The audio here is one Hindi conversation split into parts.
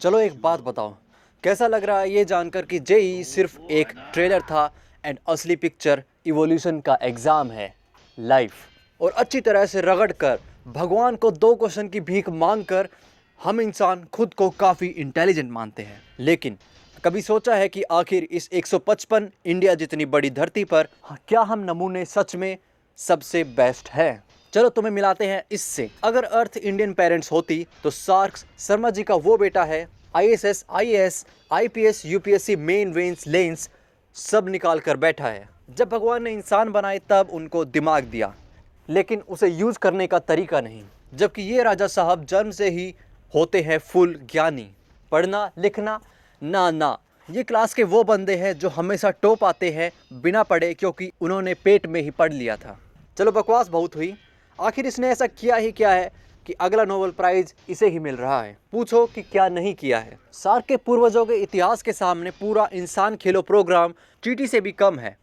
चलो एक बात बताओ, कैसा लग रहा है ये जानकर कि जेई सिर्फ एक ट्रेलर था एंड असली पिक्चर इवोल्यूशन का एग्जाम है, लाइफ। और अच्छी तरह से रगड़ कर भगवान को दो क्वेश्चन की भीख मांग कर हम इंसान खुद को काफ़ी इंटेलिजेंट मानते हैं। लेकिन कभी सोचा है कि आखिर इस 155 इंडिया जितनी बड़ी धरती पर क्या हम नमूने सच में सबसे बेस्ट है? चलो तुम्हें मिलाते हैं इससे। अगर अर्थ इंडियन पेरेंट्स होती तो सार्क्स शर्मा जी का वो बेटा है, आईएएस, आईएएस, आईपीएस, यूपीएससी, मेन वेंस लेंस सब निकाल कर बैठा है। जब भगवान ने इंसान बनाए तब उनको दिमाग दिया, लेकिन उसे यूज करने का तरीका नहीं। जबकि ये राजा साहब जन्म से ही होते हैं फुल ज्ञानी, पढ़ना लिखना ना, ये क्लास के वो बंदे हैं जो हमेशा टॉप आते हैं बिना पढ़े, क्योंकि उन्होंने पेट में ही पढ़ लिया था। चलो बकवास बहुत हुई, आखिर इसने ऐसा किया ही क्या है कि अगला नोबेल प्राइज इसे ही मिल रहा है? पूछो कि क्या नहीं किया है। सार्क के पूर्वजों के इतिहास के सामने पूरा इंसान खेलो प्रोग्राम चींटी से भी कम है,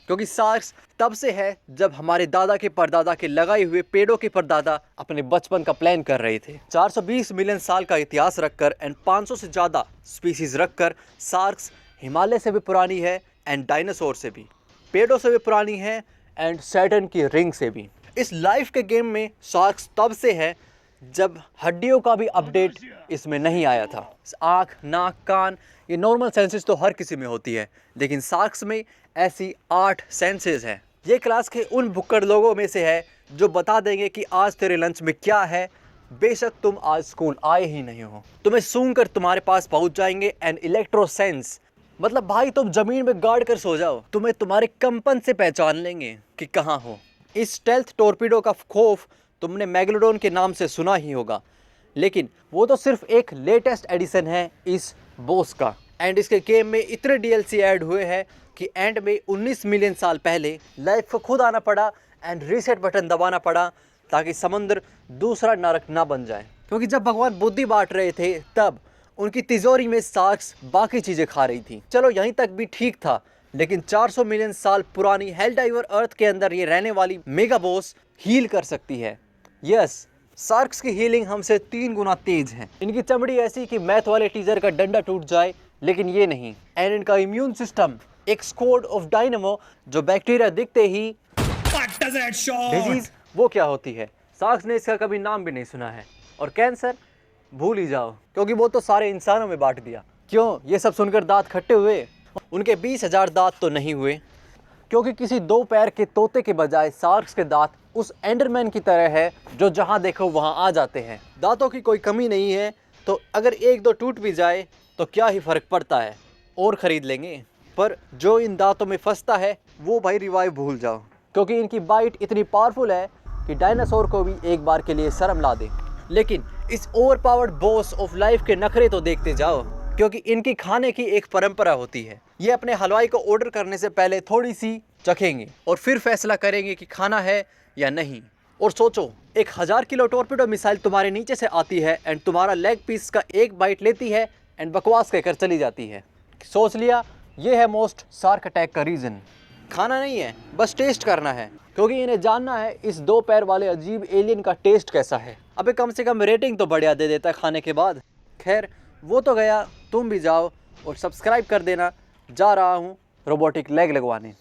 क्योंकि सार्क्स तब से है जब हमारे दादा के परदादा के लगाए हुए पेड़ों के परदादा अपने बचपन का प्लान कर रहे थे। 420 मिलियन साल का इतिहास रखकर एंड 500 से ज़्यादा स्पीसीज रखकर सार्क्स हिमालय से भी पुरानी है एंड डायनासोर से भी, पेड़ों से भी पुरानी है एंड सैटर्न की रिंग से भी। इस लाइफ के गेम में सार्क्स तब से है जब हड्डियों का भी अपडेट इसमें नहीं आया था। आँख, नाक, कान, ये नॉर्मल सेंसेस तो हर किसी में होती है, लेकिन सार्क्स में ऐसी 8 सेंसेस हैं। ये क्लास के उन भुक्कड़ लोगों में से है जो बता देंगे कि आज तेरे लंच में क्या है, बेशक तुम आज स्कूल आए ही नहीं हो। तुम्हें सूंघ कर तुम्हारे पास पहुंच जाएंगे एंड इलेक्ट्रो सेंस, मतलब भाई तुम जमीन में गाड़ कर सो जाओ, तुम्हें तुम्हारे कंपन से पहचान लेंगे कि कहाँ हो। इस स्टेल्थ टॉर्पीडो का खौफ तुमने मैगलोडॉन के नाम से सुना ही होगा, लेकिन वो तो सिर्फ एक लेटेस्ट एडिशन है इस बॉस का। एंड इसके गेम में इतने डीएलसी ऐड हुए हैं कि एंड में 19 मिलियन साल पहले लाइफ को खुद आना पड़ा एंड रीसेट बटन दबाना पड़ा ताकि समंदर दूसरा नरक ना बन जाए। क्योंकि जब भगवान बुद्धि बांट रहे थे तब उनकी तिजोरी में सार्क्स बाकी चीज़ें खा रही थी। चलो यहीं तक भी ठीक था, लेकिन 400 मिलियन साल पुरानी हेल डाइवर अर्थ के अंदर ये रहने वाली मेगा बॉस हील कर सकती है। यस, सार्क्स की हीलिंग हमसे 3 गुना तेज है। इनकी चमड़ी ऐसी कि मैथ वाले टीचर का डंडा टूट जाए, लेकिन ये नहीं। एंड इनका इम्यून सिस्टम एक स्क्वाड ऑफ डायनामो जो बैक्टीरिया दिखते ही डिजीज, वो क्या होती है सार्क्स ने इसका कभी नाम भी नहीं सुना है। और कैंसर भूल ही जाओ, क्योंकि वो तो सारे इंसानों में बांट दिया। क्यों ये सब सुनकर दांत खट्टे हुए? उनके 20,000 दांत तो नहीं हुए, क्योंकि किसी 2 पैर के तोते के बजाय सार्क्स के दांत उस एंडरमैन की तरह है जो जहां देखो वहां आ जाते हैं। दांतों की कोई कमी नहीं है, तो अगर 1-2 टूट भी जाए तो क्या ही फर्क पड़ता है, और खरीद लेंगे। पर जो इन दांतों में फंसता है वो भाई रिवाइव भूल जाओ, क्योंकि इनकी बाइट इतनी पावरफुल है कि डायनासोर को भी एक बार के लिए शर्म ला दे। लेकिन इस ओवरपावर्ड बॉस ऑफ लाइफ के नखरे तो देखते जाओ, क्योंकि इनकी खाने की एक परंपरा होती है। ये अपने हलवाई को ऑर्डर करने से पहले थोड़ी सी चखेंगे और फिर फैसला करेंगे कि खाना है या नहीं। और सोचो, 1000 किलो टॉर्पीडो मिसाइल तुम्हारे नीचे से आती है एंड तुम्हारा लेग पीस का एक बाइट लेती है एंड बकवास कहकर चली जाती है। सोच लिया, ये है मोस्ट सार्क अटैक का रीज़न। खाना नहीं है, बस टेस्ट करना है, क्योंकि इन्हें जानना है इस 2 पैर वाले अजीब एलियन का टेस्ट कैसा है। अबे कम से कम रेटिंग तो बढ़िया दे देता है खाने के बाद। खैर वो तो गया, तुम भी जाओ और सब्सक्राइब कर देना। जा रहा हूँ रोबोटिक लेग लगवाने।